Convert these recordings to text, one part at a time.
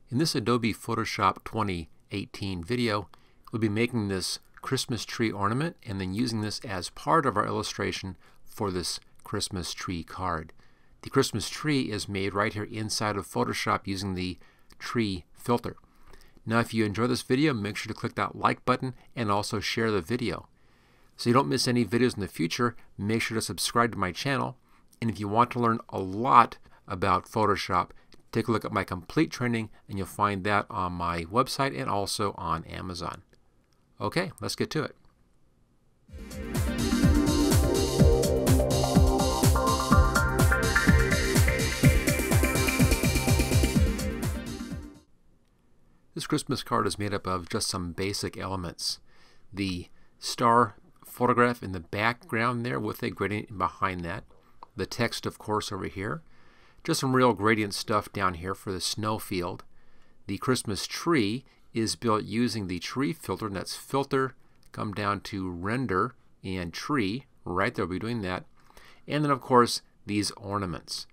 In this Adobe Photoshop 2018 video, we'll be making this Christmas tree ornament and then using this as part of our illustration for this Christmas tree card. The Christmas tree is made right here inside of Photoshop using the tree filter. Now if you enjoy this video, make sure to click that like button and also share the video. So you don't miss any videos in the future, make sure to subscribe to my channel. And if you want to learn a lot about Photoshop, take a look at my complete training and you'll find that on my website and also on Amazon. Okay, let's get to it. This Christmas card is made up of just some basic elements. The star photograph in the background there with a gradient behind that. The text, of course, over here. Just some real gradient stuff down here for the snow field. The Christmas tree is built using the tree filter, and that's filter, come down to render and tree. Right there, we'll be doing that. And then, of course, these ornaments.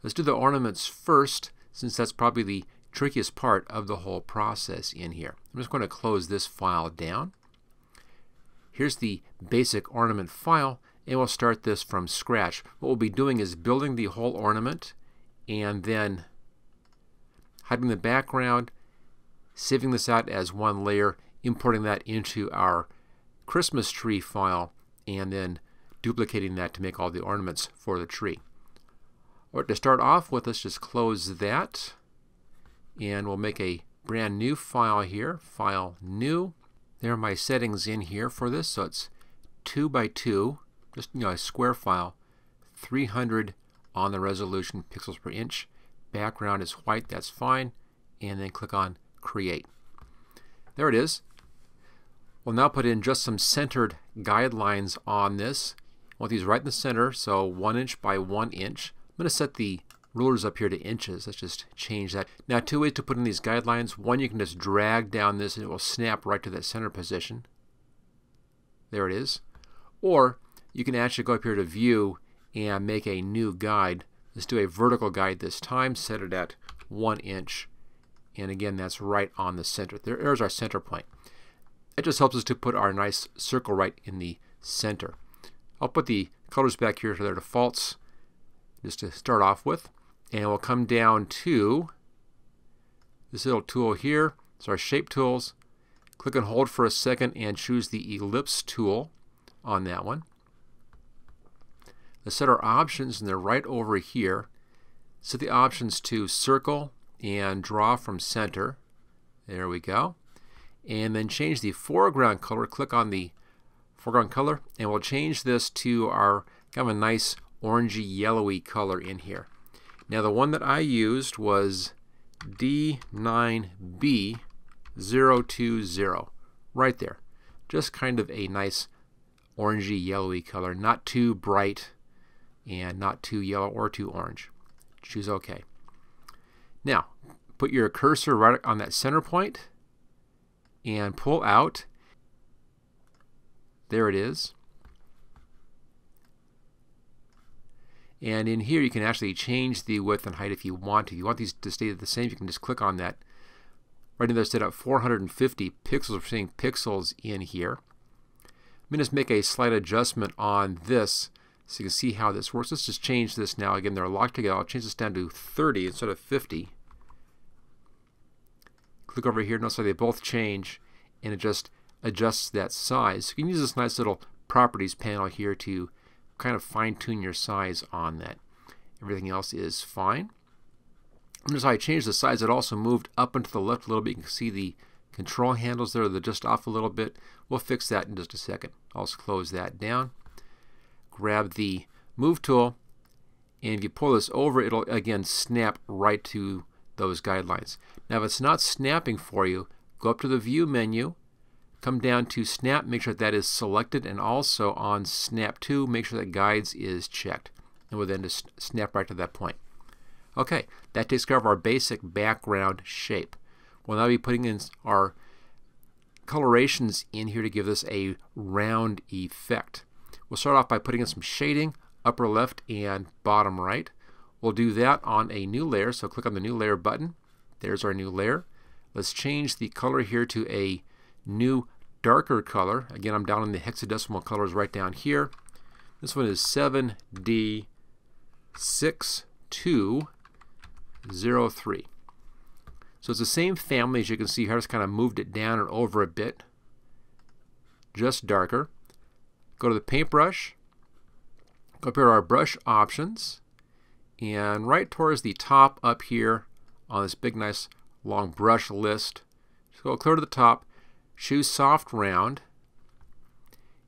Let's do the ornaments first, since that's probably the trickiest part of the whole process in here. I'm just going to close this file down. Here's the basic ornament file, and we'll start this from scratch. What we'll be doing is building the whole ornament and then hiding the background, saving this out as one layer, importing that into our Christmas tree file, and then duplicating that to make all the ornaments for the tree. All right, to start off with, let's just close that, and we'll make a brand new file here, File New. There are my settings in here for this, so it's 2 by 2, just a square file, 300 on the resolution pixels per inch. Background is white, that's fine, and then click on Create. There it is. We'll now put in just some centered guidelines on this. I want these right in the center, so 1 inch by 1 inch. I'm going to set the rulers up here to inches. Let's just change that. Now, two ways to put in these guidelines. One, you can just drag down this and it will snap right to that center position. There it is. Or you can actually go up here to View and make a new guide. Let's do a vertical guide this time. Set it at 1 inch. And again, that's right on the center. There's our center point. It just helps us to put our nice circle right in the center. I'll put the colors back here to their defaults just to start off with. And we'll come down to this little tool here. It's our shape tools. Click and hold for a second and choose the Ellipse Tool on that one. Let's set our options, and they're right over here. Set the options to circle and draw from center. There we go. And then change the foreground color. Click on the foreground color, and we'll change this to our kind of a nice orangey yellowy color in here. Now the one that I used was D9B020, right there. Just kind of a nice orangey yellowy color, not too bright and not too yellow or too orange. Choose OK. Now put your cursor right on that center point and pull out. There it is. And in here you can actually change the width and height if you want to. If you want these to stay the same, you can just click on that. Right in there, set up 450 pixels. We're seeing pixels in here. I'm going to just make a slight adjustment on this so you can see how this works. Let's just change this now. Again, they're locked together. I'll change this down to 30 instead of 50. Click over here. Notice how they both change, and it just adjusts that size. You can use this nice little properties panel here to kind of fine-tune your size on that. Everything else is fine. Notice how I changed the size. It also moved up and to the left a little bit. You can see the control handles there. They're just off a little bit. We'll fix that in just a second. I'll just close that down. Grab the Move tool, and if you pull this over, it'll again snap right to those guidelines. Now if it's not snapping for you, go up to the View menu, come down to Snap, make sure that is selected, and also on Snap to, make sure that Guides is checked. And we'll then just snap right to that point. Okay, that takes care of our basic background shape. We'll now be putting in our colorations in here to give this a round effect. We'll start off by putting in some shading, upper left and bottom right. We'll do that on a new layer, so click on the New Layer button. There's our new layer. Let's change the color here to a new darker color. Again, I'm down in the hexadecimal colors right down here. This one is 7D6203. So it's the same family as you can see here. I just kind of moved it down and over a bit. Just darker. Go to the paintbrush. Go up here to our brush options. And right towards the top up here on this big nice long brush list, just go clear to the top, choose soft round,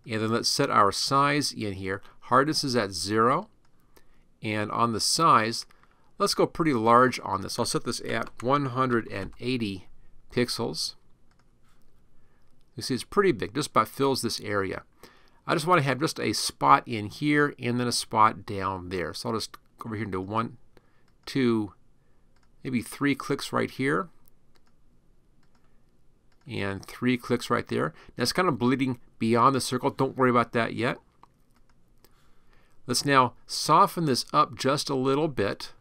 and then let's set our size in here. Hardness is at 0, and on the size, let's go pretty large on this. I'll set this at 180 pixels. You see it's pretty big, just about fills this area. I just want to have just a spot in here and then a spot down there. So I'll just go over here and do 1, 2, maybe 3 clicks right here. And 3 clicks right there. Now it's kind of bleeding beyond the circle. Don't worry about that yet. Let's now soften this up just a little bit.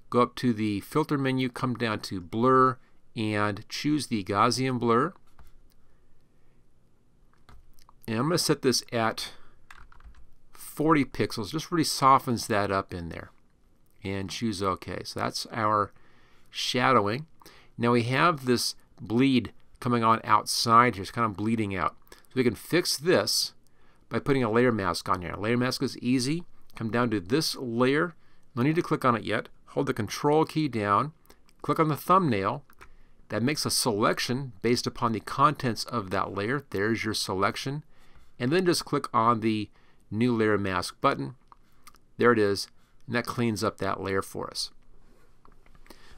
Go up to the filter menu, come down to blur, and choose the Gaussian blur. And I'm going to set this at 40 pixels. Just really softens that up in there. And choose OK. So that's our shadowing. Now we have this bleed coming on outside here. It's kind of bleeding out. So we can fix this by putting a layer mask on here. Layer mask is easy. Come down to this layer. No need to click on it yet. Hold the Control key down. Click on the thumbnail. That makes a selection based upon the contents of that layer. There's your selection. And then just click on the New Layer Mask button. There it is. And that cleans up that layer for us.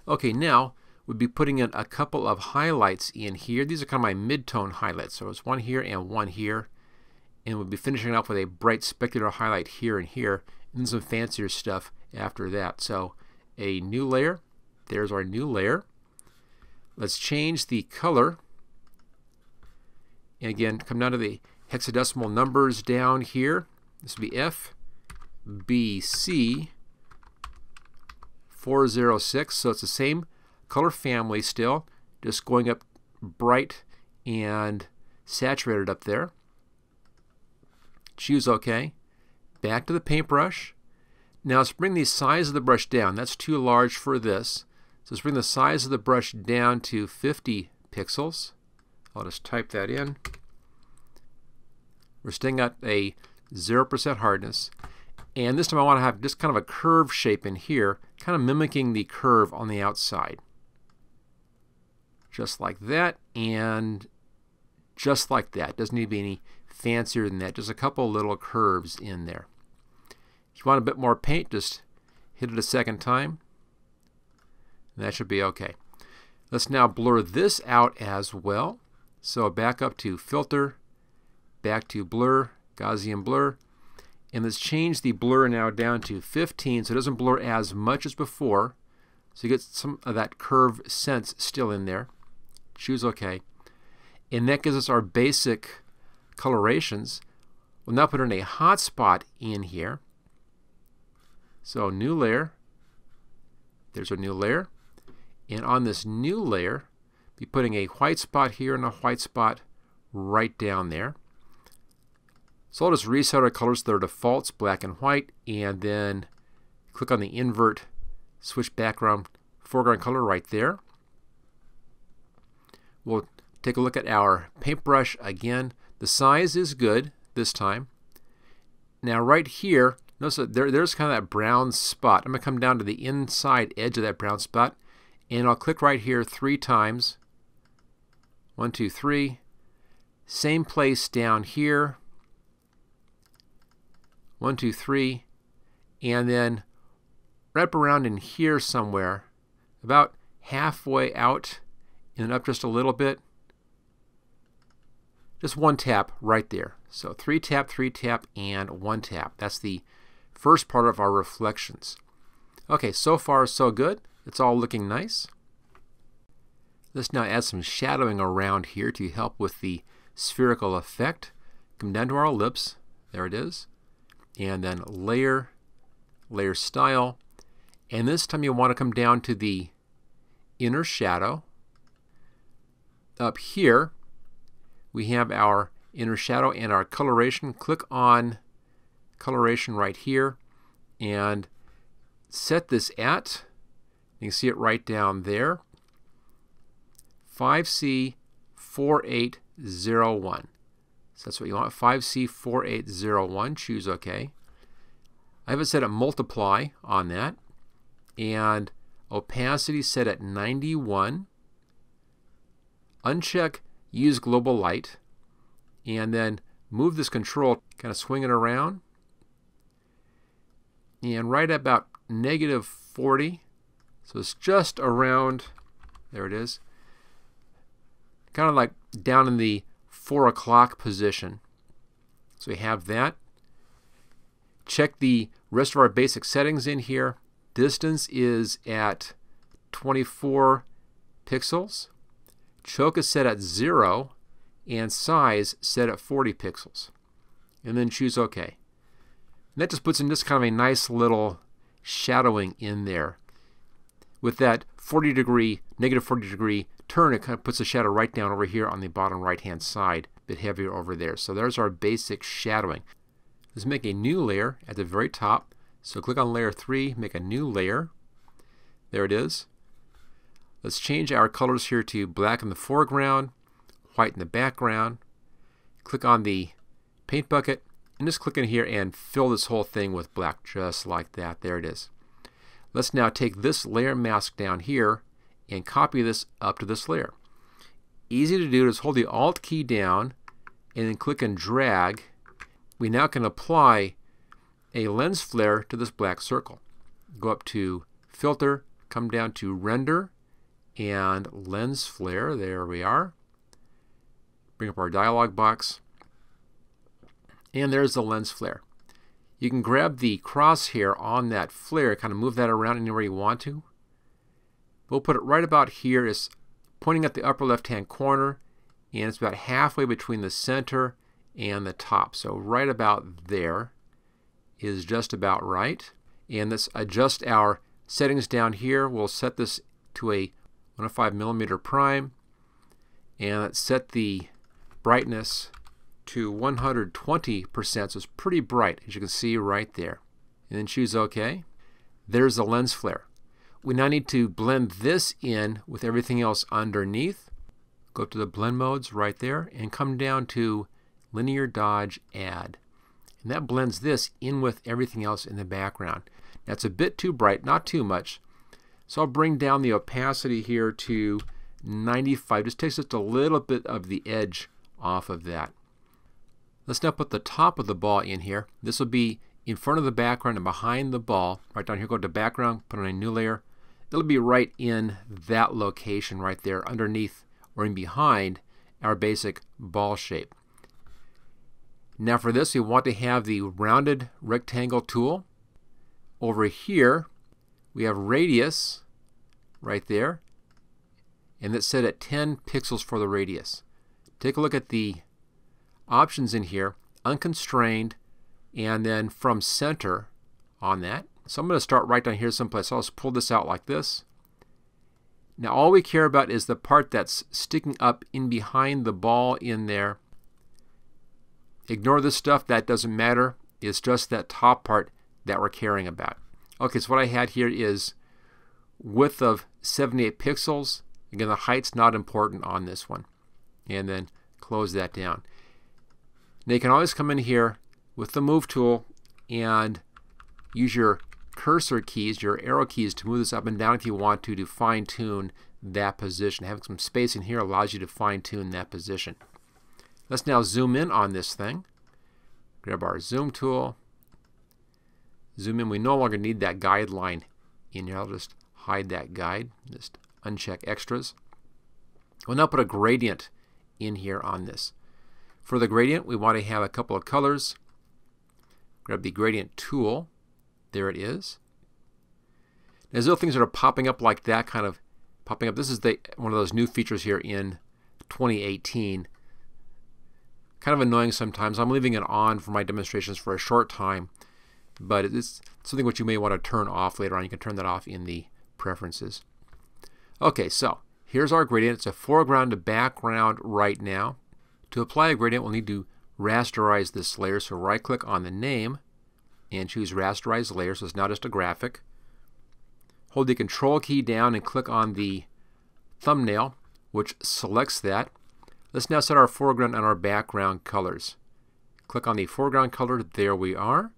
Okay, now we'll be putting in a couple of highlights in here. These are kind of my mid-tone highlights. So it's one here and one here. And we'll be finishing up with a bright specular highlight here and here. And some fancier stuff after that. So a new layer. There's our new layer. Let's change the color. And again, come down to the hexadecimal numbers down here. This will be F, B, C, 406. So it's the same color family still, just going up bright and saturated up there. Choose OK. Back to the paintbrush. Now let's bring the size of the brush down. That's too large for this. So let's bring the size of the brush down to 50 pixels. I'll just type that in. We're staying at a 0% hardness. And this time I want to have just kind of a curve shape in here, kind of mimicking the curve on the outside. Just like that, and just like that. Doesn't need to be any fancier than that. Just a couple little curves in there. If you want a bit more paint, just hit it a second time. And that should be okay. Let's now blur this out as well. So back up to Filter, back to Blur, Gaussian Blur. And let's change the blur now down to 15 so it doesn't blur as much as before. So you get some of that curve sense still in there. Choose OK. And that gives us our basic colorations. We'll now put in a hotspot in here. So new layer. There's our new layer. And on this new layer, be putting a white spot here and a white spot right down there. So I'll just reset our colors to their defaults, black and white, and then click on the invert, switch background, foreground color right there. We'll take a look at our paintbrush again. The size is good this time. Now right here, notice that there's kind of that brown spot. I'm going to come down to the inside edge of that brown spot, and I'll click right here 3 times. 1, 2, 3. Same place down here. 1, 2, 3, and then wrap around in here somewhere, about halfway out and up just a little bit. Just 1 tap right there. So 3 tap, 3 tap, and 1 tap. That's the first part of our reflections. Okay, so far so good. It's all looking nice. Let's now add some shadowing around here to help with the spherical effect. Come down to our ellipse. There it is. And then layer, layer style. And this time you want to come down to the inner shadow. Up here we have our inner shadow and our coloration. Click on coloration right here and set this at, you can see it right down there, 5C4801. So that's what you want, 5C4801. Choose OK. I have it set at multiply on that, and opacity set at 91. Uncheck use global light, and then move this control, kind of swing it around, and right about -40. So it's just around, there it is, kind of like down in the 4 o'clock position. So we have that. Check the rest of our basic settings in here. Distance is at 24 pixels. Choke is set at 0, and size set at 40 pixels. And then choose OK. And that just puts in just kind of a nice little shadowing in there. With that 40 degree, -40 degree turn, it kind of puts the shadow right down over here on the bottom right hand side, a bit heavier over there. So there's our basic shadowing. Let's make a new layer at the very top. So click on layer 3, make a new layer. There it is. Let's change our colors here to black in the foreground, white in the background. Click on the paint bucket and just click in here and fill this whole thing with black, just like that. There it is. Let's now take this layer mask down here and copy this up to this layer. Easy to do is hold the Alt key down and then click and drag. We now can apply a lens flare to this black circle. Go up to Filter, come down to Render, and Lens Flare. There we are. Bring up our dialog box, and there's the lens flare. You can grab the crosshair on that flare, kind of move that around anywhere you want to. We'll put it right about here. It's pointing at the upper left hand corner, and it's about halfway between the center and the top. So right about there is just about right. And let's adjust our settings down here. We'll set this to a 105mm prime, and let's set the brightness to 120%, so it's pretty bright, as you can see right there. And then choose OK. There's the lens flare. We now need to blend this in with everything else underneath. Go to the blend modes right there and come down to Linear Dodge Add. And that blends this in with everything else in the background. That's a bit too bright, not too much. So I'll bring down the opacity here to 95. Just takes just a little bit of the edge off of that. Let's now put the top of the ball in here. This will be in front of the background and behind the ball. Right down here, go to background, put on a new layer. It'll be right in that location right there, underneath or in behind our basic ball shape. Now for this, we want to have the rounded rectangle tool. Over here, we have radius right there, and that's set at 10 pixels for the radius. Take a look at the options in here, unconstrained, and then from center on that. So I'm going to start right down here someplace. I'll just pull this out like this. Now all we care about is the part that's sticking up in behind the ball in there. Ignore this stuff, that doesn't matter. It's just that top part that we're caring about. Okay, so what I had here is width of 78 pixels. Again, the height's not important on this one. And then close that down. Now you can always come in here with the Move tool and use your cursor keys, your arrow keys, to move this up and down if you want to fine-tune that position. Having some space in here allows you to fine-tune that position. Let's now zoom in on this thing. Grab our zoom tool. Zoom in. We no longer need that guideline in here. I'll just hide that guide. Just uncheck extras. We'll now put a gradient in here on this. For the gradient, we want to have a couple of colors. Grab the gradient tool. There it is. There's little things that are popping up like that, kind of popping up. This is one of those new features here in 2018. Kind of annoying sometimes. I'm leaving it on for my demonstrations for a short time, but it's something which you may want to turn off later on. You can turn that off in the preferences. Okay, so here's our gradient. It's a foreground to background right now. To apply a gradient, we'll need to rasterize this layer. So right click on the name and choose rasterize layer. So it's not just a graphic. Hold the control key down and click on the thumbnail, which selects that. Let's now set our foreground and our background colors. Click on the foreground color. There we are.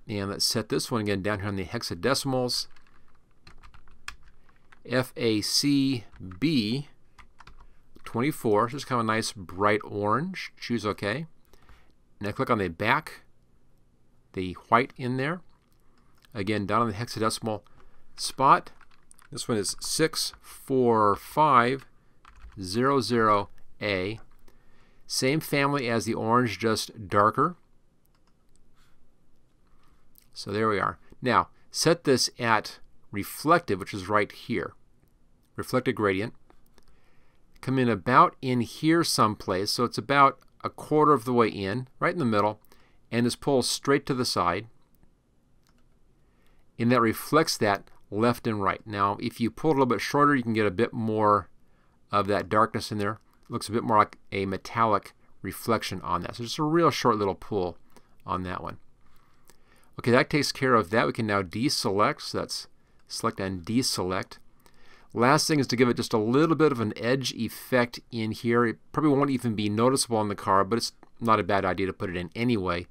And let's set this one again down here on the hexadecimals. FACB 24. Just kind of a nice bright orange. Choose OK. Now click on the back, the white in there. Again, down on the hexadecimal spot. This one is 64500A. Same family as the orange, just darker. So there we are. Now, set this at reflective, which is right here. Reflected gradient. Come in about in here someplace, so it's about a quarter of the way in, right in the middle, and just pull straight to the side. And that reflects that left and right. Now, if you pull it a little bit shorter, you can get a bit more of that darkness in there. It looks a bit more like a metallic reflection on that. So just a real short little pull on that one. Okay, that takes care of that. We can now deselect. So that's select and deselect. Last thing is to give it just a little bit of an edge effect in here. It probably won't even be noticeable on the card, but it's not a bad idea to put it in anyway.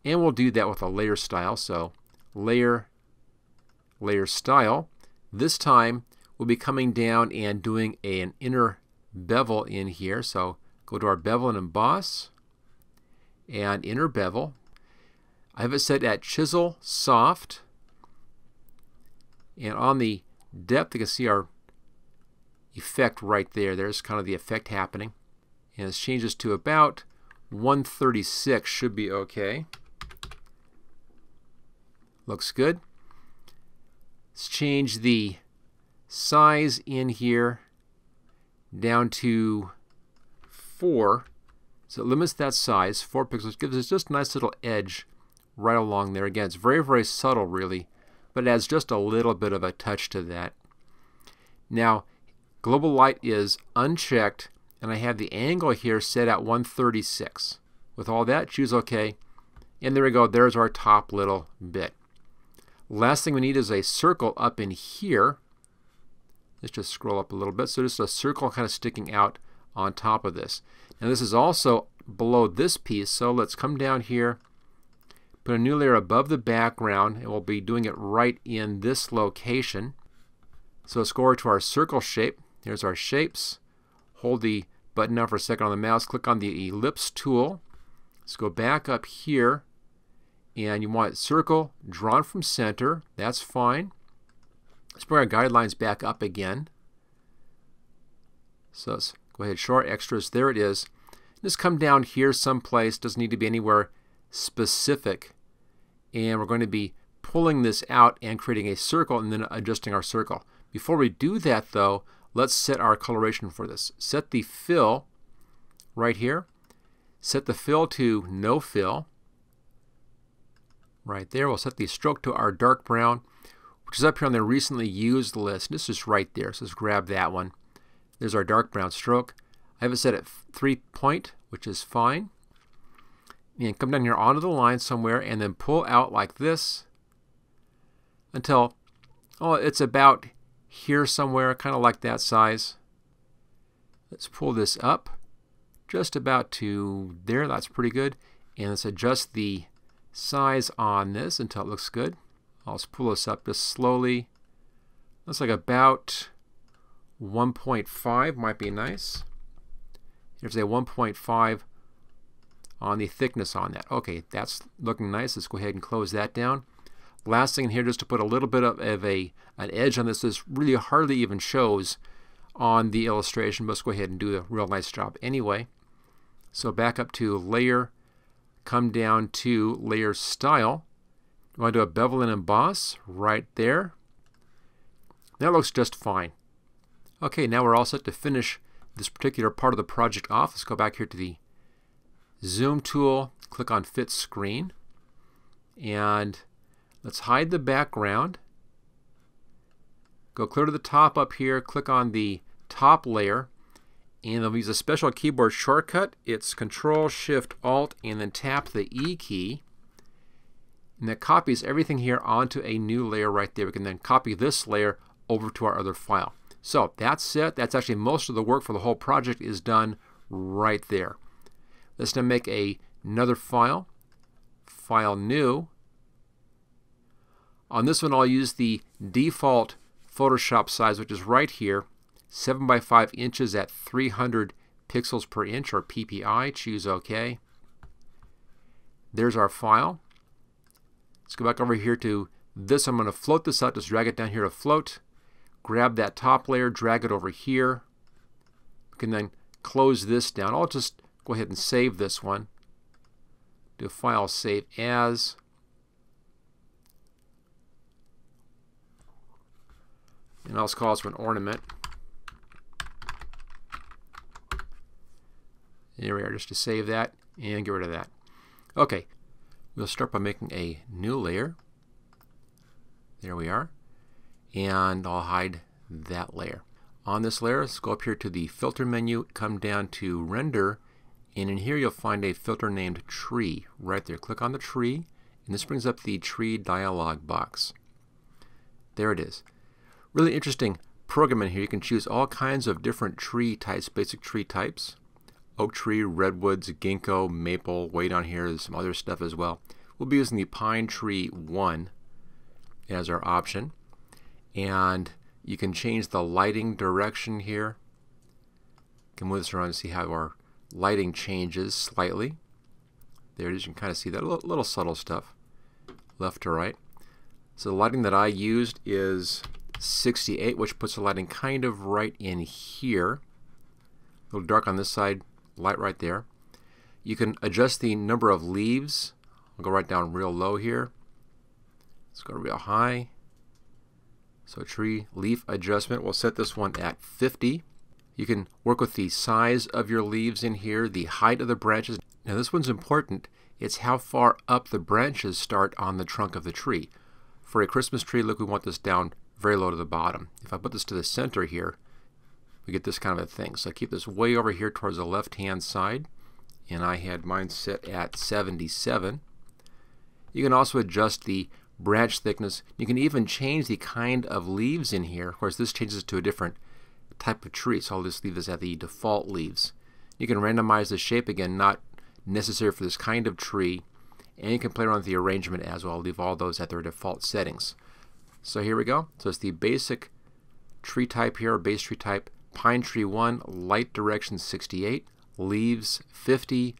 And we'll do that with a layer style. So layer, layer style. This time we'll be coming down and doing an inner bevel in here. So go to our bevel and emboss and inner bevel. I have it set at chisel soft. And on the depth, you can see our effect right there. There's kind of the effect happening. And let's change this to about 136. Should be okay. Looks good. Let's change the size in here down to 4. So it limits that size, 4 pixels. Gives us just a nice little edge right along there. Again, it's very, very subtle really, but it adds just a little bit of a touch to that. Now, global light is unchecked, and I have the angle here set at 136. With all that, choose OK, and there we go. There's our top little bit. Last thing we need is a circle up in here. Let's just scroll up a little bit. So just a circle kind of sticking out on top of this. Now this is also below this piece, so let's come down here, put a new layer above the background, and we'll be doing it right in this location. So let's go over to our circle shape. Here's our shapes. Hold the button down for a second on the mouse. Click on the Ellipse Tool. Let's go back up here. And you want circle drawn from center. That's fine. Let's bring our guidelines back up again. So let's go ahead, show our extras. There it is. Just come down here someplace. Doesn't need to be anywhere specific. And we're going to be pulling this out and creating a circle and then adjusting our circle. Before we do that though, let's set our coloration for this. Set the fill right here. Set the fill to no fill. Right there. We'll set the stroke to our dark brown, which is up here on the recently used list. This is right there, so let's grab that one. There's our dark brown stroke. I have it set at 3 point, which is fine. And come down here onto the line somewhere and then pull out like this until, oh, it's about here somewhere, kind of like that size. Let's pull this up just about to there. That's pretty good. And let's adjust the size on this until it looks good. I'll just pull this up just slowly. Looks like about 1.5 might be nice. Here's a 1.5 on the thickness on that. Okay, that's looking nice. Let's go ahead and close that down. Last thing here, just to put a little bit of an edge on this. This really hardly even shows on the illustration, but let's go ahead and do a real nice job anyway. So back up to layer, come down to layer style. You want to do a bevel and emboss right there. That looks just fine. Okay, now we're all set to finish this particular part of the project off. Let's go back here to the zoom tool, click on fit screen, and let's hide the background. Go clear to the top up here, click on the top layer, and they'll use a special keyboard shortcut. It's Control-Shift-Alt, and then tap the E key. And that copies everything here onto a new layer right there. We can then copy this layer over to our other file. So that's it. That's actually most of the work for the whole project is done right there. Let's now make another file. File New. On this one I'll use the default Photoshop size, which is right here, 7 by 5 inches at 300 pixels per inch, or PPI. Choose OK. There's our file. Let's go back over here to this. I'm going to float this out. Just drag it down here to float. Grab that top layer, drag it over here. We can then close this down. I'll just go ahead and save this one. Do File, Save As. And I'll call this one Ornament. There we are, just to save that and get rid of that. Okay, we'll start by making a new layer. There we are. And I'll hide that layer. On this layer, let's go up here to the Filter menu, come down to Render, and in here you'll find a filter named Tree. Right there, click on the tree, and this brings up the tree dialog box. There it is. Really interesting program in here. You can choose all kinds of different tree types, basic tree types. Oak tree, redwoods, ginkgo, maple, way down here, there's some other stuff as well. We'll be using the Pine Tree 1 as our option. And you can change the lighting direction here. You can move this around and see how our lighting changes slightly. There it is. You can kind of see that little subtle stuff, left to right. So the lighting that I used is 68, which puts the lighting kind of right in here. A little dark on this side, light right there. You can adjust the number of leaves. I'll go right down real low here. Let's go real high. So tree leaf adjustment, we'll set this one at 50. You can work with the size of your leaves in here, the height of the branches. Now this one's important. It's how far up the branches start on the trunk of the tree. For a Christmas tree, look, we want this down very low to the bottom. If I put this to the center here, we get this kind of a thing. So I keep this way over here towards the left-hand side, and I had mine set at 77. You can also adjust the branch thickness. You can even change the kind of leaves in here. Of course, this changes to a different type of tree, so I'll just leave this at the default leaves. You can randomize the shape, again, not necessary for this kind of tree, and you can play around with the arrangement as well. I'll leave all those at their default settings. So here we go. So it's the basic tree type here, base tree type, Pine Tree 1, light direction 68, leaves 50,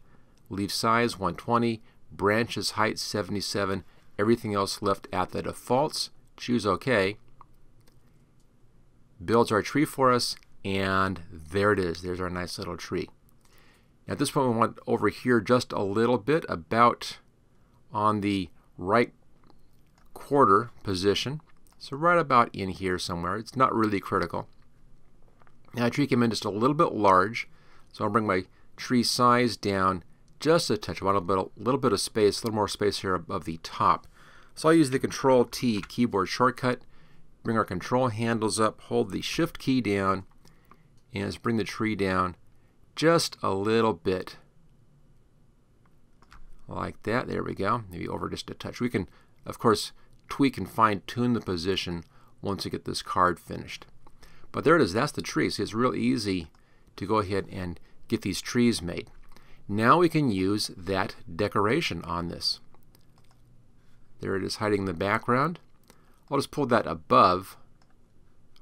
leaf size 120, branches height 77, everything else left at the defaults. Choose OK. Builds our tree for us, and there it is. There's our nice little tree. At this point, we want over here just a little bit, about on the right quarter position. So right about in here somewhere. It's not really critical. Now the tree came in just a little bit large, so I'll bring my tree size down just a touch. I want a little bit of space, a little more space here above the top. So I'll use the Control-T keyboard shortcut, bring our control handles up, hold the Shift key down, and just bring the tree down just a little bit. Like that. There we go. Maybe over just a touch. We can, of course, tweak and fine-tune the position once we get this card finished. But there it is. That's the tree. So it's real easy to go ahead and get these trees made. Now we can use that decoration on this. There it is, hiding the background. I'll just pull that above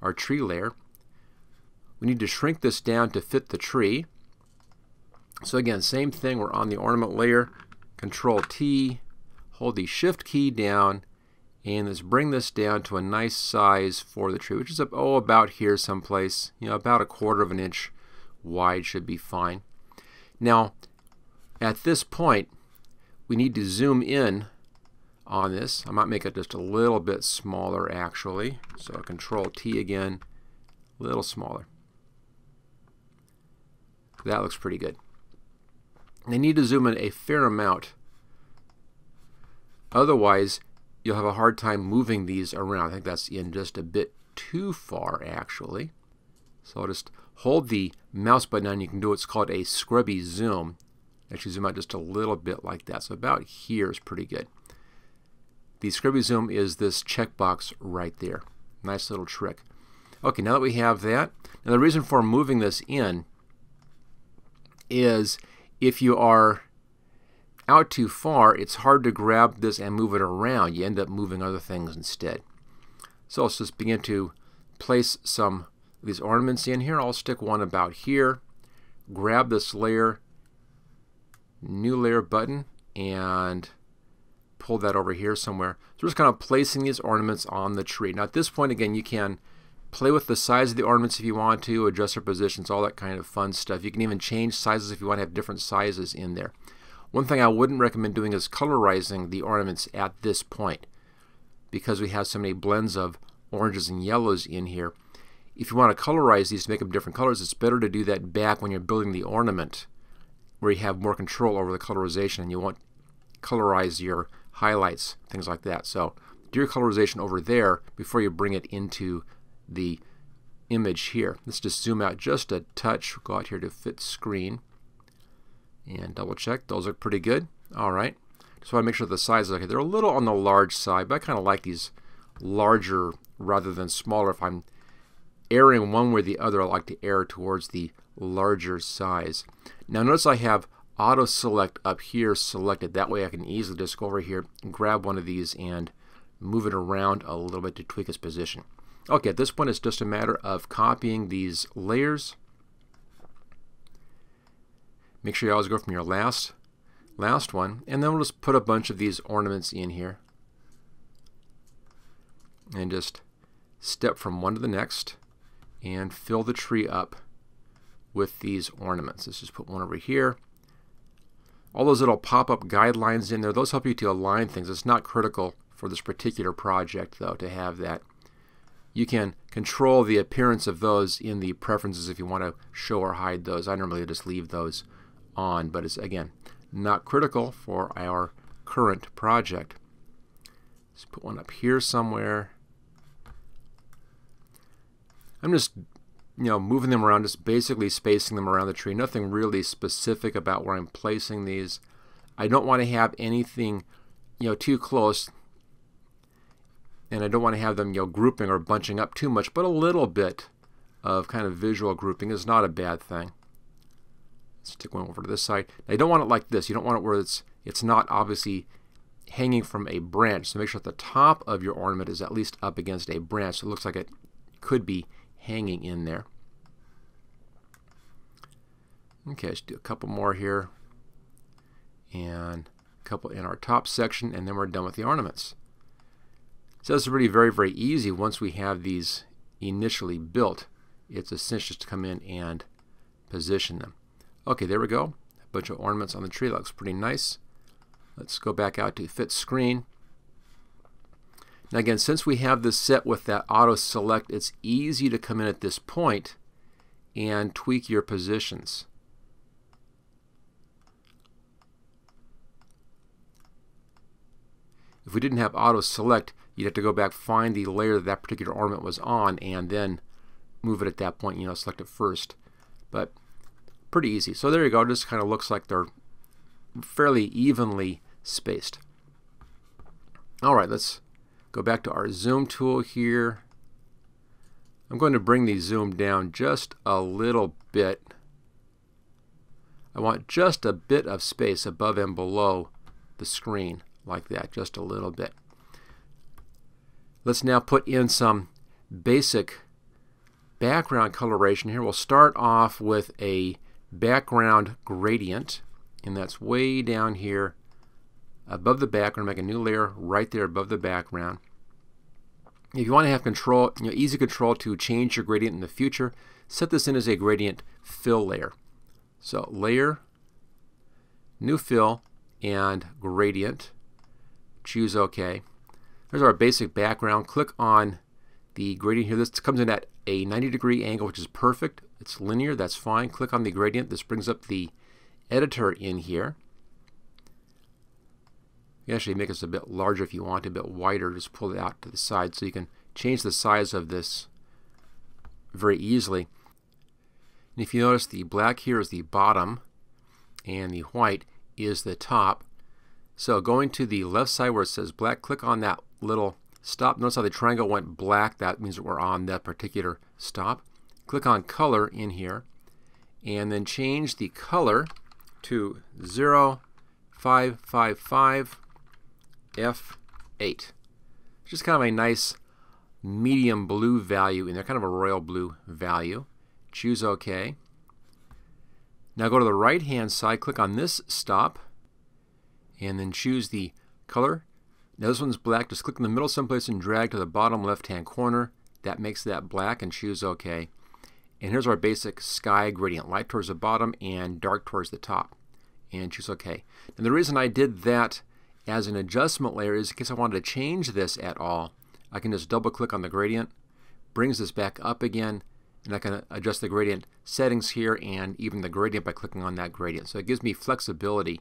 our tree layer. We need to shrink this down to fit the tree. So again, same thing. We're on the ornament layer. Control-T, hold the Shift key down, and let's bring this down to a nice size for the tree, which is about here someplace. About 1/4 of an inch wide should be fine. Now, at this point, we need to zoom in on this. I might make it just a little bit smaller, actually. So Control-T again, a little smaller. That looks pretty good. They need to zoom in a fair amount. Otherwise, you'll have a hard time moving these around. I think that's in just a bit too far, actually. So I'll just hold the mouse button down. You can do what's called a scrubby zoom. Actually zoom out just a little bit like that. So about here is pretty good. The scrubby zoom is this checkbox right there. Nice little trick. Okay, now that we have that, now the reason for moving this in is if you are out too far, it's hard to grab this and move it around. You end up moving other things instead. So let's just begin to place some of these ornaments in here. I'll stick one about here. Grab this layer, new layer button, and pull that over here somewhere. So we're just kind of placing these ornaments on the tree. Now at this point, again, you can play with the size of the ornaments if you want to, adjust their positions, all that kind of fun stuff. You can even change sizes if you want to have different sizes in there. One thing I wouldn't recommend doing is colorizing the ornaments at this point, because we have so many blends of oranges and yellows in here. If you want to colorize these to make them different colors, it's better to do that back when you're building the ornament, where you have more control over the colorization and you won't colorize your highlights, things like that. So do your colorization over there before you bring it into the image here. Let's just zoom out just a touch. Go out here to fit screen and double check. Those look pretty good. All right. Just want to make sure the size is okay. They're a little on the large side, but I kind of like these larger rather than smaller. If I'm erring one way or the other, I like to err towards the larger size. Now notice I have auto select up here selected. That way I can easily just go over here and grab one of these and move it around a little bit to tweak its position. Okay, at this point it's just a matter of copying these layers. Make sure you always go from your last one, and then we'll just put a bunch of these ornaments in here and just step from one to the next and fill the tree up with these ornaments. Let's just put one over here. All those little pop-up guidelines in there, those help you to align things. It's not critical for this particular project, though, to have that. You can control the appearance of those in the preferences if you want to show or hide those. I normally just leave those on, but it's, again, not critical for our current project. Let's put one up here somewhere. I'm just moving them around, just basically spacing them around the tree. Nothing really specific about where I'm placing these. I don't want to have anything too close, and I don't want to have them grouping or bunching up too much, but a little bit of kind of visual grouping is not a bad thing. Let's take one over to this side. Now, you don't want it like this. You don't want it where it's not obviously hanging from a branch. So make sure that the top of your ornament is at least up against a branch, so it looks like it could be hanging in there. Okay, let's do a couple more here and a couple in our top section, and then we're done with the ornaments. So it's really very, very easy once we have these initially built. It's a cinch just to come in and position them. Okay, there we go. A bunch of ornaments on the tree. That looks pretty nice. Let's go back out to fit screen. Now again, since we have this set with that auto select, it's easy to come in at this point and tweak your positions. If we didn't have auto select, you'd have to go back, find the layer that particular ornament was on, and then move it at that point, select it first. But pretty easy. So there you go. It just kind of looks like they're fairly evenly spaced. All right, let's go back to our zoom tool here. I'm going to bring the zoom down just a little bit. I want just a bit of space above and below the screen, like that, just a little bit. Let's now put in some basic background coloration here. We'll start off with a background gradient, and that's way down here above the background. Make a new layer right there above the background. If you want to have control, easy control to change your gradient in the future, set this in as a gradient fill layer. So layer, new fill, and gradient. Choose OK. There's our basic background. Click on the gradient here. This comes in at a 90-degree angle, which is perfect. It's linear. That's fine. Click on the gradient. This brings up the editor in here. You can actually make this a bit larger if you want, a bit wider. Just pull it out to the side so you can change the size of this very easily. And if you notice, the black here is the bottom and the white is the top. So going to the left side where it says black, click on that little stop. Notice how the triangle went black. That means that we're on that particular stop. Click on color in here and then change the color to 0555 F8. Just kind of a nice medium blue value in there, kind of a royal blue value. Choose OK. Now go to the right hand side, click on this stop, and then choose the color. Now this one's black. Just click in the middle someplace and drag to the bottom left hand corner. That makes that black, and choose OK. And here's our basic sky gradient, light towards the bottom and dark towards the top. And choose OK. And the reason I did that as an adjustment layer is in case I wanted to change this at all. I can just double click on the gradient, brings this back up again, and I can adjust the gradient settings here and even the gradient by clicking on that gradient. So it gives me flexibility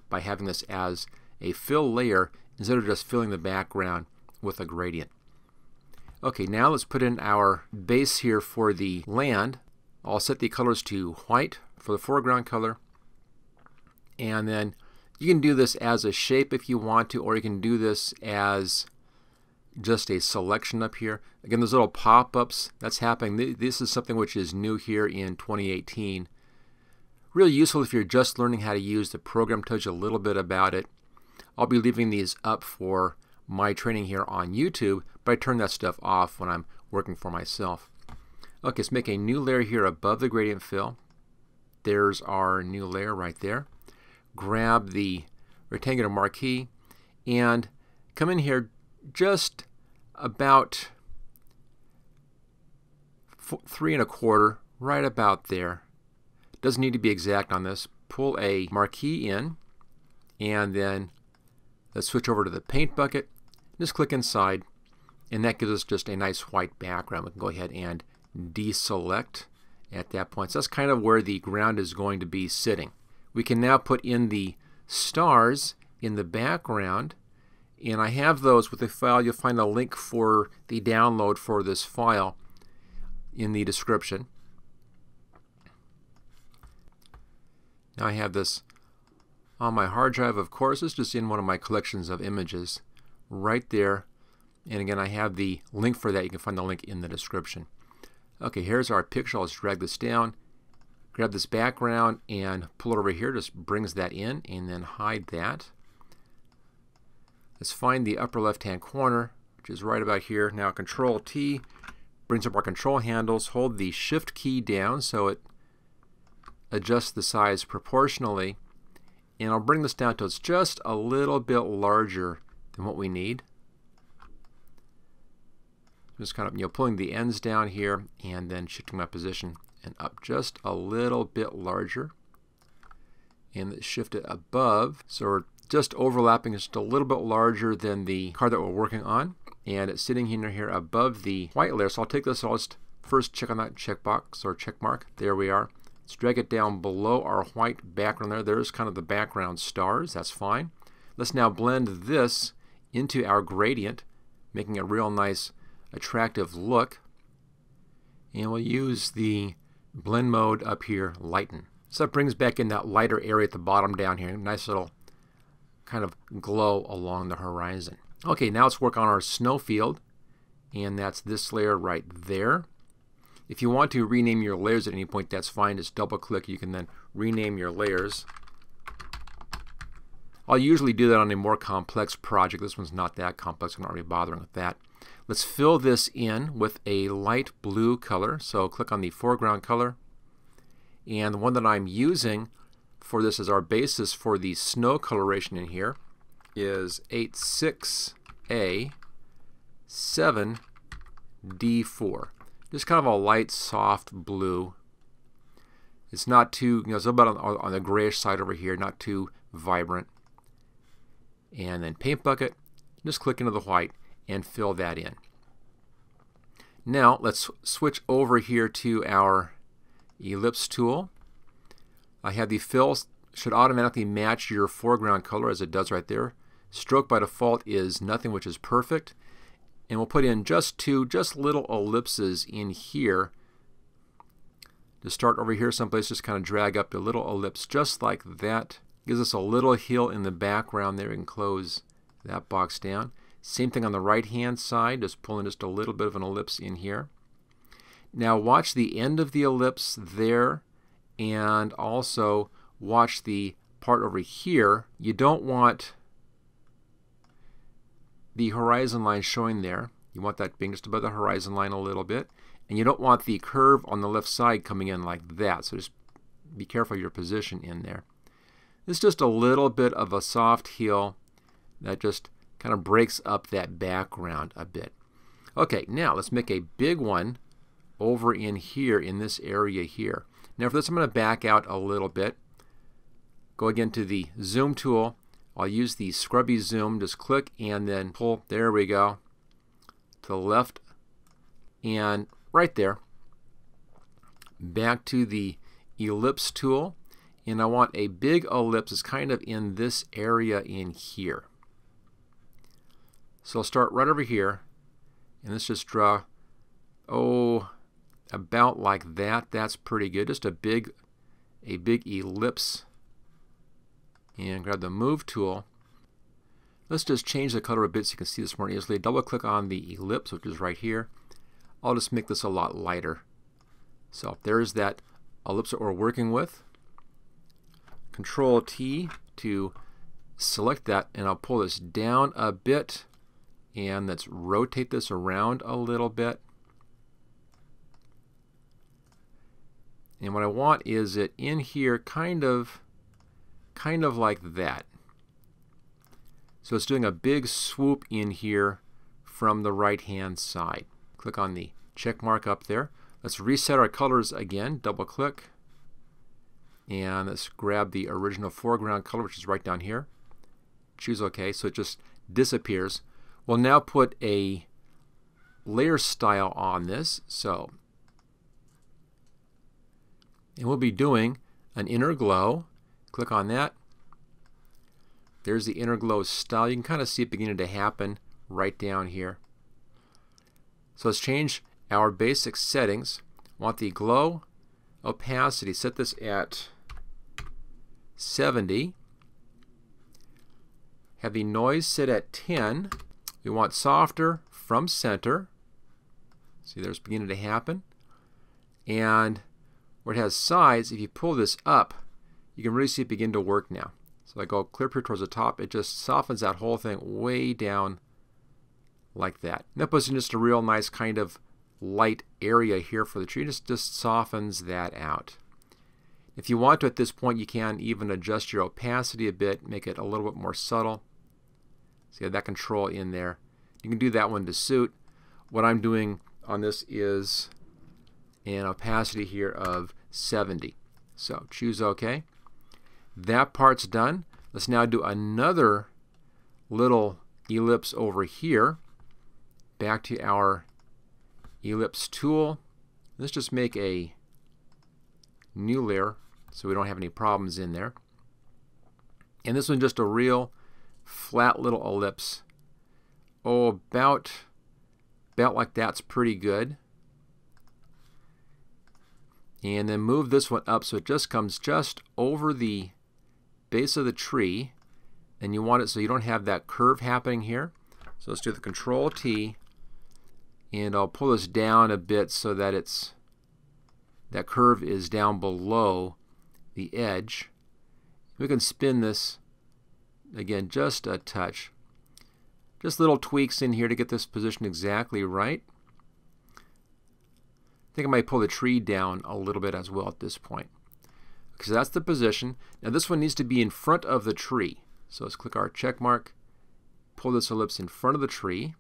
by having this as a fill layer instead of just filling the background with a gradient. Okay, now let's put in our base here for the land. I'll set the colors to white for the foreground color, and then you can do this as a shape if you want to, or you can do this as just a selection up here. Again, those little pop-ups, that's happening. This is something which is new here in 2018. Really useful if you're just learning how to use the program, tells you a little bit about it. I'll be leaving these up for my training here on YouTube, but I turn that stuff off when I'm working for myself. Okay, let's make a new layer here above the gradient fill. There's our new layer right there. Grab the rectangular marquee and come in here just about 3 1/4, right about there. Doesn't need to be exact on this. Pull a marquee in, and then let's switch over to the paint bucket. Just click inside, and that gives us just a nice white background. We can go ahead and deselect at that point. So that's kind of where the ground is going to be sitting. We can now put in the stars in the background, and I have those with the file. You'll find a link for the download for this file in the description. Now I have this on my hard drive, of course. It's just in one of my collections of images right there. And again, I have the link for that. You can find the link in the description. Okay, here's our picture. Let's drag this down, grab this background, and pull it over here. Just brings that in, and then hide that. Let's find the upper left-hand corner, which is right about here. Now Control T brings up our control handles. Hold the Shift key down so it adjusts the size proportionally. And I'll bring this down till it's just a little bit larger than what we need. Just kind of, pulling the ends down here and then shifting my position and up just a little bit larger. And shift it above, so we're just overlapping, just a little bit larger than the card that we're working on. And it's sitting here above the white layer. So I'll take this, I'll just first check on that checkbox or check mark. There we are. Let's drag it down below our white background there. There's kind of the background stars. That's fine. Let's now blend this into our gradient, making a real nice, attractive look. And we'll use the blend mode up here, lighten. So that brings back in that lighter area at the bottom down here. Nice little kind of glow along the horizon. Okay, now let's work on our snow field. And that's this layer right there. If you want to rename your layers at any point, that's fine. Just double click. You can then rename your layers. I'll usually do that on a more complex project. This one's not that complex. I'm not really bothering with that. Let's fill this in with a light blue color. So click on the foreground color. And the one that I'm using for this as our basis for the snow coloration in here is 86A7D4. Just kind of a light, soft blue. It's not too, it's a little bit on the grayish side over here, not too vibrant. And then paint bucket, just click into the white and fill that in. Now let's switch over here to our Ellipse Tool. I have the fill should automatically match your foreground color as it does right there. Stroke by default is nothing, which is perfect. And we'll put in just little ellipses in here. To start over here someplace, just kind of drag up a little ellipse just like that. Gives us a little hill in the background there. We can close that box down. Same thing on the right hand side, just pulling just a little bit of an ellipse in here. Now watch the end of the ellipse there, and also watch the part over here. You don't want the horizon line showing there. You want that being just above the horizon line a little bit. And you don't want the curve on the left side coming in like that. So just be careful of your position in there. This is just a little bit of a soft heel that just kind of breaks up that background a bit. Okay, now let's make a big one over in here in this area here. Now for this I'm going to back out a little bit. Go again to the zoom tool. I'll use the scrubby zoom. Just click and then pull. There we go. To the left and right there. Back to the ellipse tool. And I want a big ellipse. It's kind of in this area in here. So I'll start right over here. And let's just draw, about like that. That's pretty good. Just a big ellipse. And grab the move tool. Let's just change the color a bit so you can see this more easily. Double click on the ellipse, which is right here. I'll just make this a lot lighter. So there's that ellipse that we're working with. Control T to select that, and I'll pull this down a bit, and let's rotate this around a little bit. And what I want is it in here kind of like that. So it's doing a big swoop in here from the right hand side. Click on the check mark up there. Let's reset our colors again. Double click. And let's grab the original foreground color, which is right down here. Choose OK, so it just disappears. We'll now put a layer style on this. And we'll be doing an inner glow. Click on that. There's the inner glow style. You can kind of see it beginning to happen right down here. So let's change our basic settings. Want the glow opacity. Set this at 70. Have the noise set at 10. We want softer from center. See, there's beginning to happen. And where it has size, if you pull this up, you can really see it begin to work now. So I go clear up here towards the top, it just softens that whole thing way down like that. And that puts in just a real nice kind of light area here for the tree. Just softens that out. If you want to at this point, you can even adjust your opacity a bit, make it a little bit more subtle. So you have that control in there. You can do that one to suit. What I'm doing on this is an opacity here of 70. So choose OK. That part's done. Let's now do another little ellipse over here. Back to our ellipse tool. Let's just make a new layer so we don't have any problems in there. And this one's just a real flat little ellipse. About like that's pretty good. And then move this one up so it just comes just over the base of the tree. And you want it so you don't have that curve happening here. So let's do the Control T. And I'll pull this down a bit so that that curve is down below the edge. We can spin this again just a touch. Just little tweaks in here to get this position exactly right. I think I might pull the tree down a little bit as well at this point. Okay, so that's the position. Now this one needs to be in front of the tree. So let's click our check mark, pull this ellipse in front of the tree.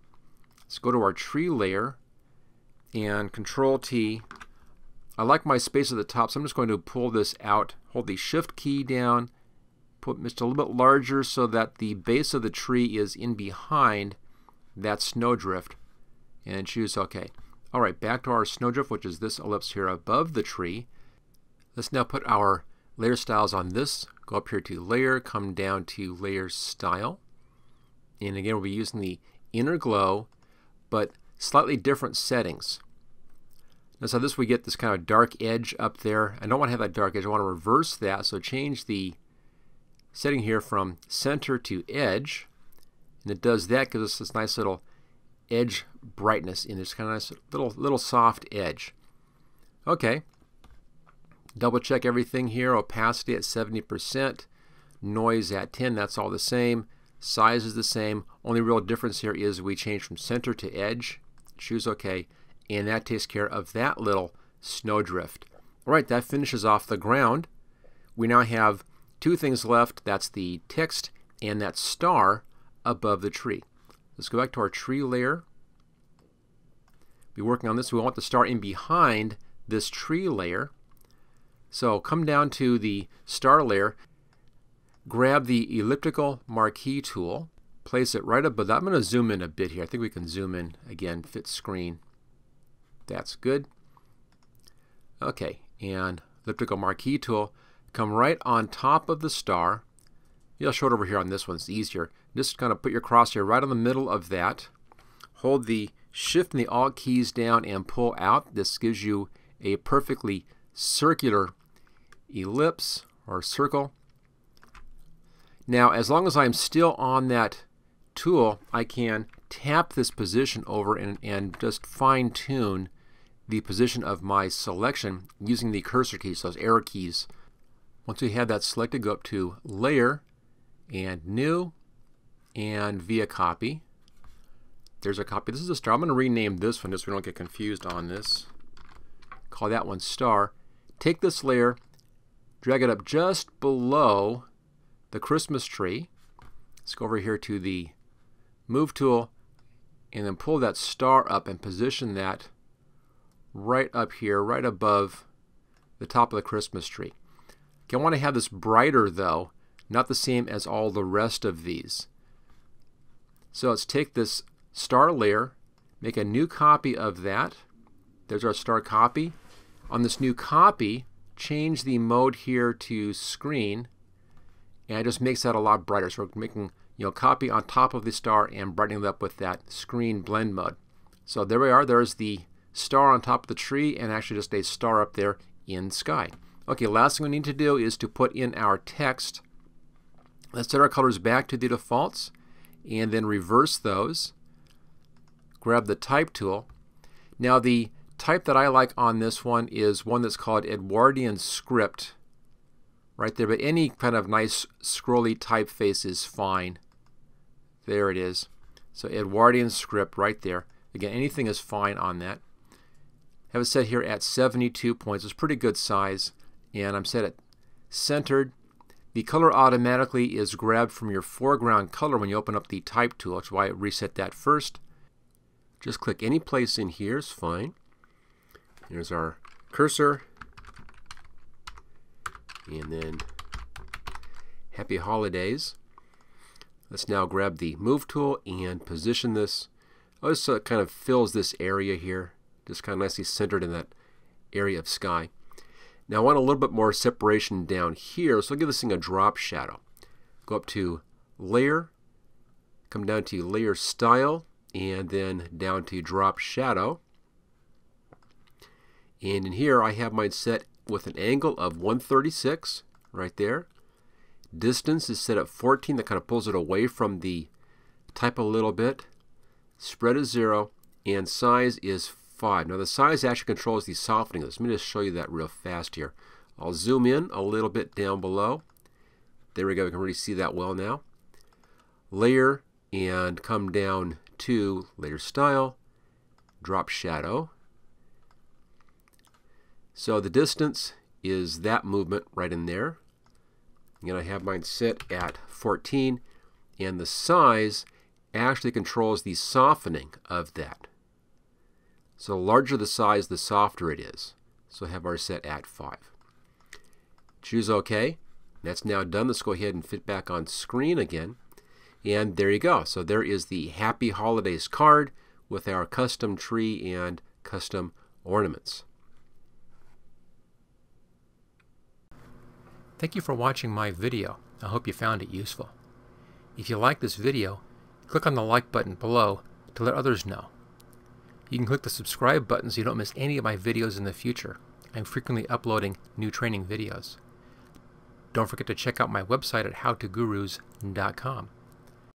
Let's go to our tree layer and Control T. I like my space at the top, so I'm just going to pull this out, hold the Shift key down, put just a little bit larger so that the base of the tree is in behind that snowdrift, and choose OK. Alright, back to our snowdrift, which is this ellipse here above the tree. Let's now put our layer styles on this. Go up here to Layer, come down to Layer Style. And again, we'll be using the inner glow, but slightly different settings. And so this we get this kind of dark edge up there. I don't want to have that dark edge. I want to reverse that. So change the setting here from center to edge. And it does that, gives us this nice little edge brightness in this kind of nice little soft edge. Okay. Double check everything here. Opacity at 70%. Noise at 10. That's all the same. Size is the same. Only real difference here is we change from center to edge. Choose OK. And that takes care of that little snowdrift. All right, that finishes off the ground. We now have two things left. That's the text and that star above the tree. Let's go back to our tree layer. Be working on this. We want the star in behind this tree layer. So come down to the star layer, grab the Elliptical Marquee tool, place it right above that. I'm going to zoom in a bit here. I think we can zoom in again, fit screen. That's good. Okay, and Elliptical Marquee tool, come right on top of the star. I'll show it over here on this one, it's easier. Just kind of put your crosshair right on the middle of that. Hold the Shift and the Alt keys down and pull out. This gives you a perfectly circular ellipse or circle. Now, as long as I'm still on that tool, I can tap this position over and just fine-tune the position of my selection using the cursor keys, those arrow keys. Once we have that selected, go up to Layer and New and Via Copy. There's a copy. This is a star. I'm going to rename this one just so we don't get confused on this. Call that one Star. Take this layer, drag it up just below the Christmas tree. Let's go over here to the Move tool and then pull that star up and position that right up here, right above the top of the Christmas tree. Okay, I want to have this brighter though, not the same as all the rest of these. So let's take this star layer, make a new copy of that. There's our star copy. On this new copy, change the mode here to screen, and it just makes that a lot brighter. So we're making copy on top of the star and brightening it up with that screen blend mode. So there we are. There's the star on top of the tree and actually just a star up there in sky. Okay, last thing we need to do is to put in our text. Let's set our colors back to the defaults and then reverse those. Grab the Type tool. Now the type that I like on this one is one that's called Edwardian script right there, but any kind of nice scrolly typeface is fine. There it is. So Edwardian script right there. Again, anything is fine on that. Have it set here at 72 points. It's pretty good size, and I'm set at centered. The color automatically is grabbed from your foreground color when you open up the Type tool. That's why I reset that first. Just click any place in here is fine. Here's our cursor. And then Happy Holidays. Let's now grab the Move tool and position this. This kind of fills this area here, just kind of nicely centered in that area of sky. Now I want a little bit more separation down here, so I'll give this thing a drop shadow. Go up to Layer, come down to Layer Style, and then down to Drop Shadow. And in here I have mine set with an angle of 136 right there. Distance is set at 14. That kind of pulls it away from the type a little bit. Spread is 0 and size is 5. Now the size actually controls the softening of this. Let me just show you that real fast here. I'll zoom in a little bit down below. There we go. We can really see that well now. Layer and come down to Layer Style, Drop Shadow. So the distance is that movement right in there. Again, I have mine set at 14, and the size actually controls the softening of that. So the larger the size, the softer it is. So I have ours set at 5. Choose OK. That's now done. Let's go ahead and fit back on screen again. And there you go. So there is the Happy Holidays card with our custom tree and custom ornaments. Thank you for watching my video. I hope you found it useful. If you like this video, click on the like button below to let others know. You can click the subscribe button so you don't miss any of my videos in the future. I'm frequently uploading new training videos. Don't forget to check out my website at howtogurus.com.